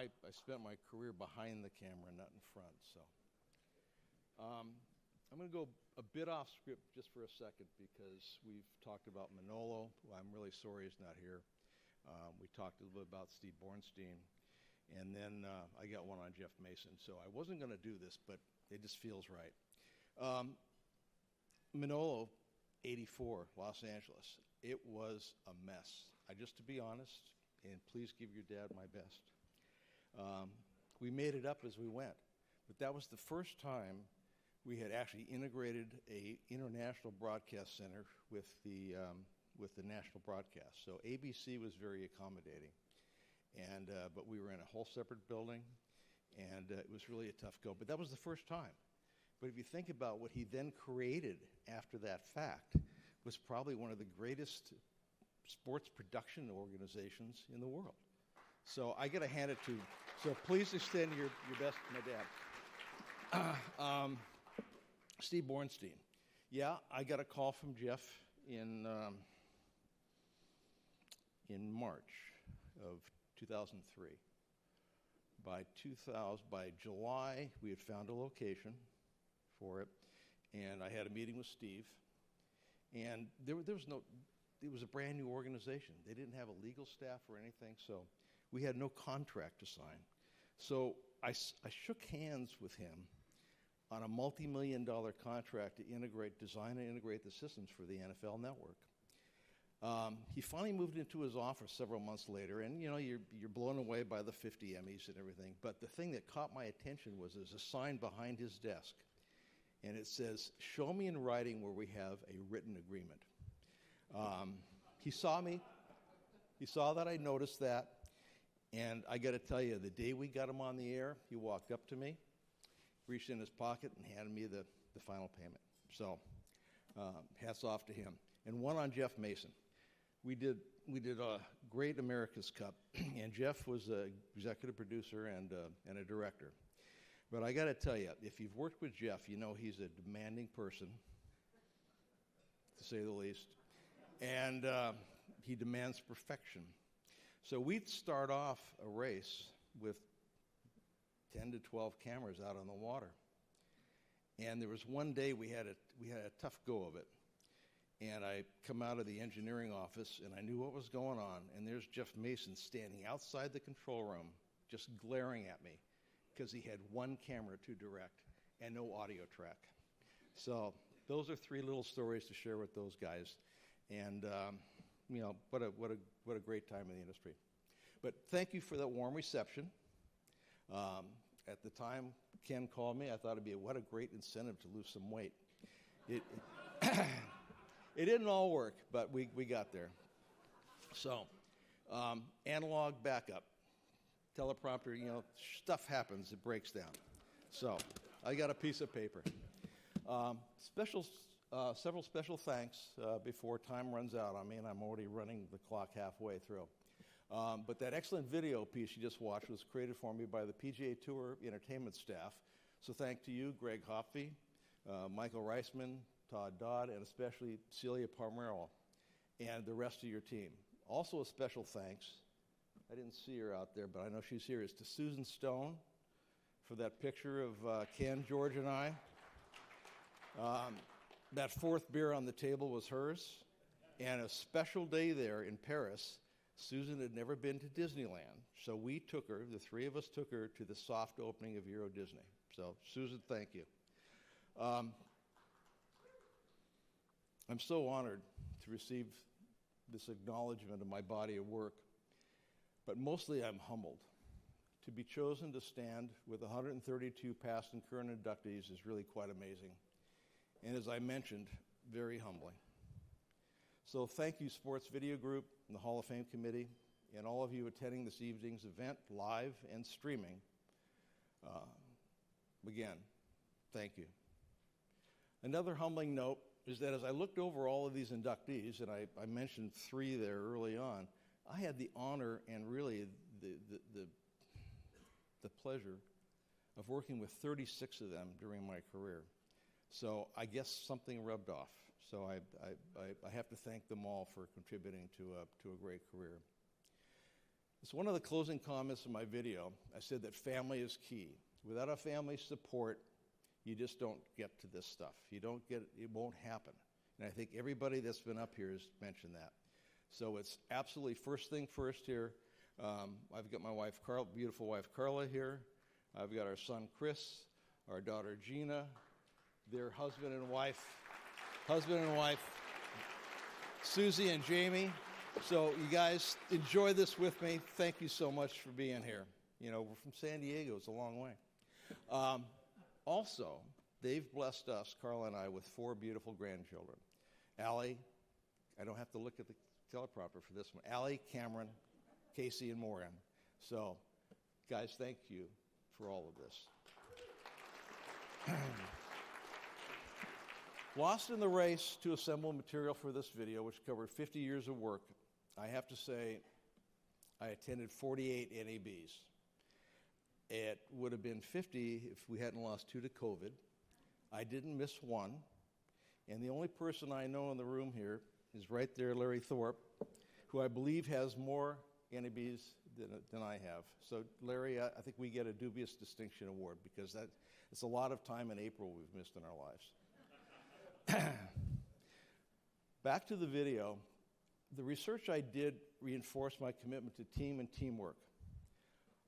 I spent my career behind the camera, not in front. So I'm going to go a bit off script just for a second because we've talked about Manolo, who I'm really sorry is not here. We talked a little bit about Steve Bornstein. And then I got one on Jeff Mason. So I wasn't going to do this, but it just feels right. Manolo, 84, Los Angeles. It was a mess. Just to be honest, and please give your dad my best. We made it up as we went. But that was the first time we had actually integrated a international broadcast center with the national broadcast. So ABC was very accommodating. And but we were in a whole separate building, and it was really a tough go. But that was the first time. But if you think about what he then created after that fact, was probably one of the greatest sports production organizations in the world. So I got to hand it to. So please extend your best to my dad. Steve Bornstein. Yeah, I got a call from Jeff in March of 2003. By July, we had found a location for it, and I had a meeting with Steve. And there was no. It was a brand new organization. They didn't have a legal staff or anything, so we had no contract to sign. So I shook hands with him on a multi-million-dollar contract to design and integrate the systems for the NFL Network. He finally moved into his office several months later, and you're blown away by the 50 Emmys and everything. But the thing that caught my attention was there's a sign behind his desk, and it says, "Show me in writing where we have a written agreement." He saw me. He saw that I noticed that, and I got to tell you, the day we got him on the air, he walked up to me, reached in his pocket, and handed me the final payment. So, hats off to him. And one on Jeff Mason. We did a great America's Cup, and Jeff was an executive producer and a director. But I got to tell you, if you've worked with Jeff, you know he's a demanding person, to say the least, and he demands perfection. So we'd start off a race with 10 to 12 cameras out on the water, and there was one day we had a tough go of it. And I come out of the engineering office, and I knew what was going on. And there's Jeff Mason standing outside the control room, just glaring at me, because he had one camera to direct and no audio track. So those are three little stories to share with those guys. And what a great time in the industry. But thank you for that warm reception. At the time Ken called me, I thought it'd be what a great incentive to lose some weight. It didn't all work, but we got there. So, analog backup, teleprompter, stuff happens, it breaks down. So, I got a piece of paper. Several special thanks before time runs out on me, and I'm already running the clock halfway through. But that excellent video piece you just watched was created for me by the PGA Tour entertainment staff. So, thanks to you, Greg Hoffey, Michael Reisman, Todd Dodd, and especially Celia Palmero and the rest of your team. Also a special thanks, I didn't see her out there, but I know she's here, is to Susan Stone for that picture of Ken, George, and I. That fourth beer on the table was hers, and a special day there in Paris. Susan had never been to Disneyland, so we took her, the three of us took her to the soft opening of Euro Disney. So, Susan, thank you. I'm so honored to receive this acknowledgement of my body of work, but mostly I'm humbled. To be chosen to stand with 132 past and current inductees is really quite amazing, and as I mentioned, very humbling. So thank you, Sports Video Group and the Hall of Fame Committee, and all of you attending this evening's event, live and streaming. Again, thank you. Another humbling note is that as I looked over all of these inductees, and I mentioned three there early on, I had the honor and really the pleasure of working with 36 of them during my career. So I guess something rubbed off. So I have to thank them all for contributing to a great career. It's one of the closing comments in my video. I said that family is key. Without a family support, you just don't get to this stuff. It won't happen. And I think everybody that's been up here has mentioned that. So it's absolutely first thing first here. I've got my wife, beautiful wife Carla here. I've got our son Chris, our daughter Gina, their husband and wife, Susie and Jamie. So you guys enjoy this with me. Thank you so much for being here. You know, we're from San Diego. It's a long way. Also, they've blessed us, Carla and I, with 4 beautiful grandchildren. Allie, I don't have to look at the teleprompter for this one. Allie, Cameron, Casey, and Morgan. So, guys, thank you for all of this. Lost in the race to assemble material for this video, which covered 50 years of work, I have to say I attended 48 NABs. It would have been 50 if we hadn't lost 2 to COVID. I didn't miss one. And the only person I know in the room here is right there, Larry Thorpe, who I believe has more NABs than I have. So, Larry, I think we get a dubious distinction award because it's a lot of time in April we've missed in our lives. Back to the video. The research I did reinforced my commitment to team and teamwork.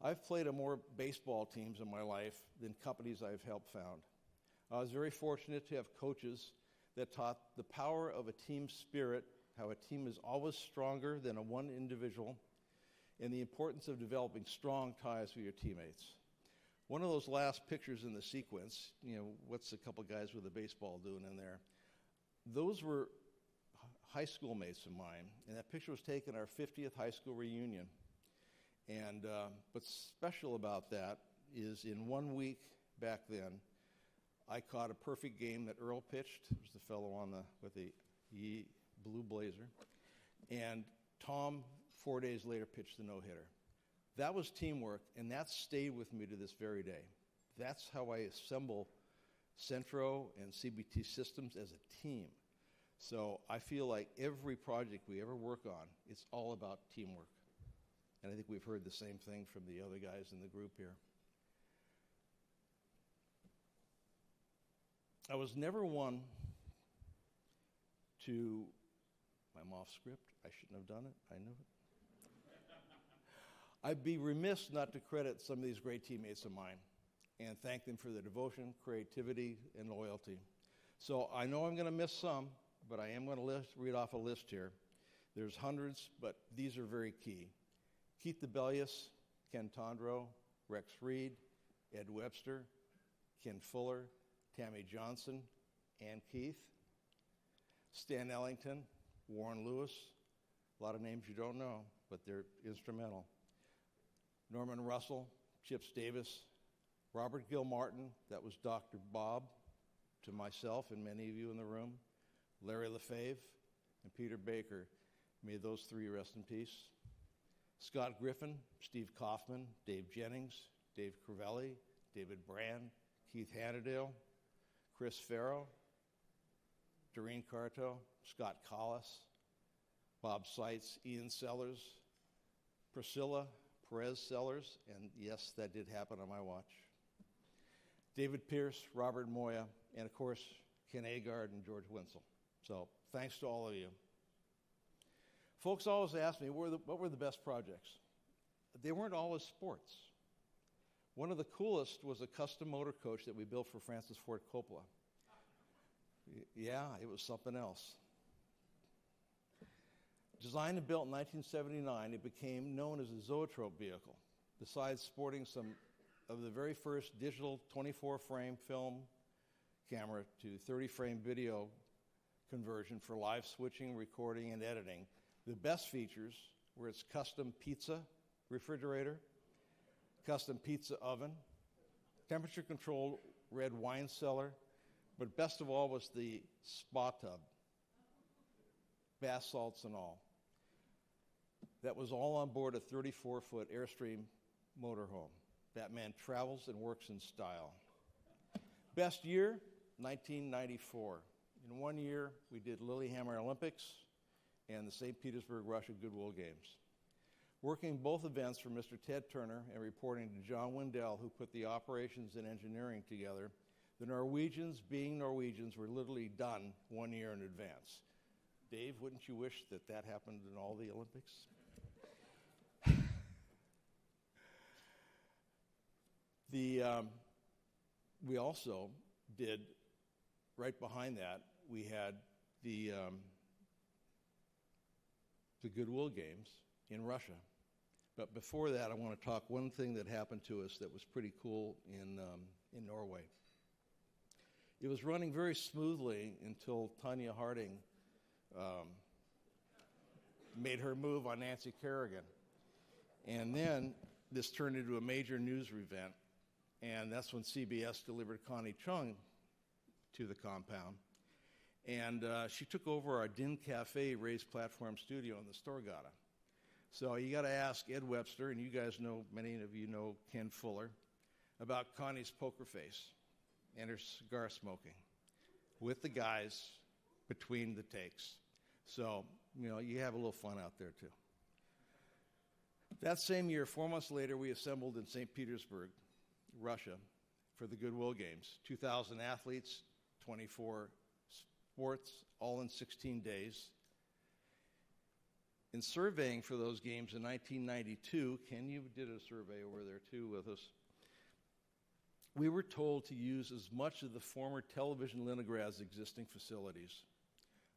I've played on more baseball teams in my life than companies I've helped found. I was very fortunate to have coaches that taught the power of a team spirit, how a team is always stronger than a one individual, and the importance of developing strong ties with your teammates. One of those last pictures in the sequence, you know, what's a couple guys with a baseball doing in there? Those were high school mates of mine, and that picture was taken at our 50th high school reunion. And what's special about that is in 1 week back then, I caught a perfect game that Earl pitched. It was the fellow with the blue blazer. And Tom, 4 days later, pitched the no-hitter. That was teamwork, and that stayed with me to this very day. That's how I assemble Centro and CBT systems as a team. So I feel like every project we ever work on, it's all about teamwork. And I think we've heard the same thing from the other guys in the group here. I was never one to, I'm off script, I shouldn't have done it, I knew it. I'd be remiss not to credit some of these great teammates of mine and thank them for their devotion, creativity, and loyalty. So I know I'm going to miss some, but I am going to read off a list here. There's hundreds, but these are very key. Keith DeBellius, Ken Tondro, Rex Reed, Ed Webster, Ken Fuller, Tammy Johnson, and Keith, Stan Ellington, Warren Lewis, a lot of names you don't know, but they're instrumental. Norman Russell, Chips Davis, Robert Gilmartin, that was Dr. Bob, to myself and many of you in the room, Larry LaFave, and Peter Baker. May those 3 rest in peace. Scott Griffin, Steve Kaufman, Dave Jennings, Dave Crivelli, David Brand, Keith Hannadale, Chris Farrow, Doreen Carto, Scott Collis, Bob Seitz, Ian Sellers, Priscilla Perez Sellers, and yes, that did happen on my watch. David Pierce, Robert Moya, and of course, Ken Agard and George Winsel. So thanks to all of you. Folks always ask me, what were the best projects? They weren't always sports. One of the coolest was a custom motor coach that we built for Francis Ford Coppola. Yeah, it was something else. Designed and built in 1979, it became known as a zoetrope vehicle, besides sporting some of the very first digital 24-frame film camera to 30-frame video conversion for live switching, recording, and editing. The best features were its custom pizza refrigerator, custom pizza oven, temperature-controlled red wine cellar, but best of all was the spa tub, bath salts and all. That was all on board a 34-foot Airstream motorhome. That man travels and works in style. Best year, 1994. In 1 year, we did Lillehammer Olympics and the St. Petersburg, Russia Goodwill Games. working both events for Mr. Ted Turner and reporting to John Wendell, who put the operations and engineering together. The Norwegians, being Norwegians, were literally done 1 year in advance. Dave, wouldn't you wish that that happened in all the Olympics? We also did, right behind that, we had the Goodwill Games in Russia. But before that, I want to talk one thing that happened to us that was pretty cool in Norway. It was running very smoothly until Tanya Harding made her move on Nancy Kerrigan. And then this turned into a major news event, and that's when CBS delivered Connie Chung to the compound. And she took over our Din Cafe raised platform studio in the Storgata. So you got to ask Ed Webster, and you guys know, many of you know Ken Fuller, about Connie's poker face and her cigar smoking with the guys between the takes. So, you know, you have a little fun out there too. That same year, 4 months later, we assembled in St. Petersburg, Russia, for the Goodwill Games. 2,000 athletes, 24 sports, all in 16 days. In surveying for those games in 1992, Ken, you did a survey over there too with us, we were told to use as much of the former television Leningrad's existing facilities.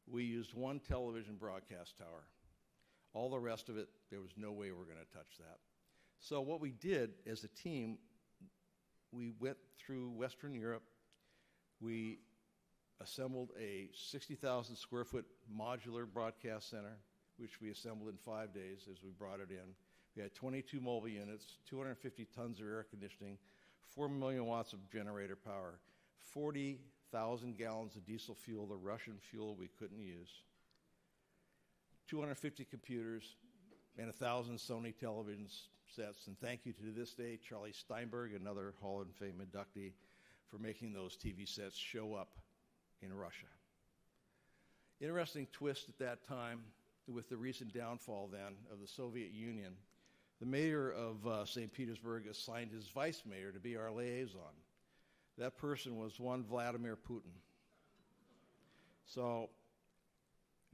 We used one television broadcast tower. All the rest of it, there was no way we were going to touch that. So what we did as a team, we went through Western Europe. We assembled a 60,000 square foot modular broadcast center, which we assembled in 5 days as we brought it in. We had 22 mobile units, 250 tons of air conditioning, 4 million watts of generator power, 40,000 gallons of diesel fuel, the Russian fuel we couldn't use, 250 computers, and 1,000 Sony television sets. And thank you to this day, Charlie Steinberg, another Hall of Fame inductee, for making those TV sets show up in Russia. Interesting twist at that time with the recent downfall then of the Soviet Union. The mayor of St. Petersburg assigned his vice mayor to be our liaison. That person was one Vladimir Putin. So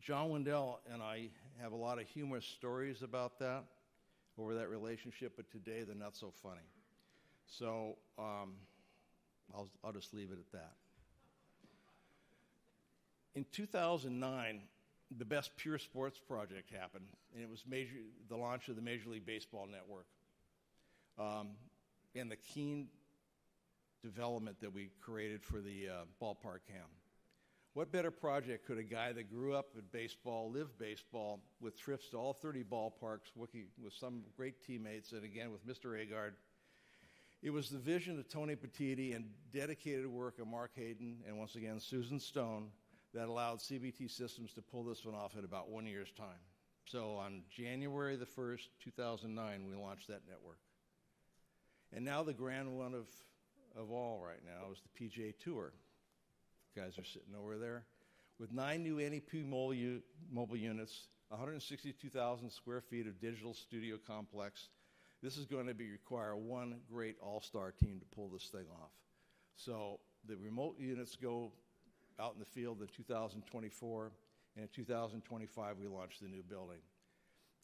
John Wendell and I have a lot of humorous stories about that, over that relationship, but today they're not so funny. So I'll just leave it at that. In 2009, the Best Pure Sports Project happened, and it was the launch of the Major League Baseball Network. And the keen development that we created for the ballpark cam. What better project could a guy that grew up in baseball, lived baseball, with trips to all 30 ballparks, working with some great teammates, and again with Mr. Agard. It was the vision of Tony Petitti and dedicated work of Mark Hayden and once again Susan Stone that allowed CBT Systems to pull this one off in about 1 year's time. So on January the 1st, 2009, we launched that network. And now the grand one of all right now is the PGA Tour. Guys are sitting over there with 9 new NEP mobile units, 162,000 square feet of digital studio complex. This is going to require one great all-star team to pull this thing off. So the remote units go out in the field in 2024, and in 2025 we launched the new building.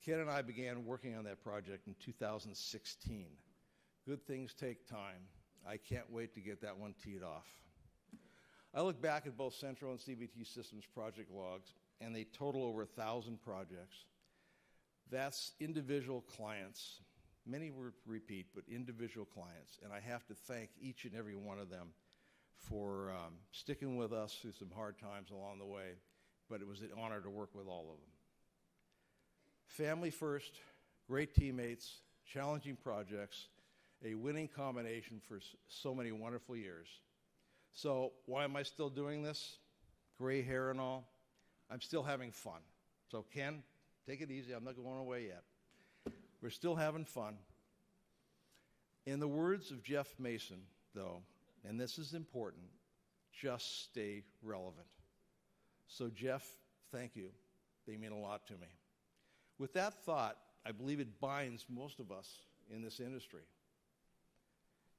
Ken and I began working on that project in 2016. Good things take time. I can't wait to get that one teed off. I look back at both Central and CBT Systems project logs, and they total over 1,000 projects. That's individual clients. Many were repeat, but individual clients. And I have to thank each and every one of them for sticking with us through some hard times along the way, but it was an honor to work with all of them. Family first, great teammates, challenging projects, a winning combination for so many wonderful years. So why am I still doing this? Gray hair and all. I'm still having fun. So Ken, take it easy. I'm not going away yet. We're still having fun. In the words of Jeff Mason, though, and this is important, just stay relevant. So Jeff, thank you. They mean a lot to me. With that thought, I believe it binds most of us in this industry.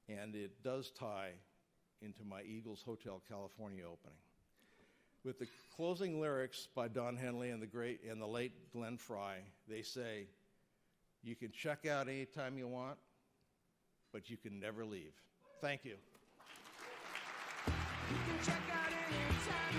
And it does tie into my Eagles Hotel California opening. With the closing lyrics by Don Henley and the late Glenn Frey, they say, "You can check out anytime you want, but you can never leave." Thank you. You can check out anytime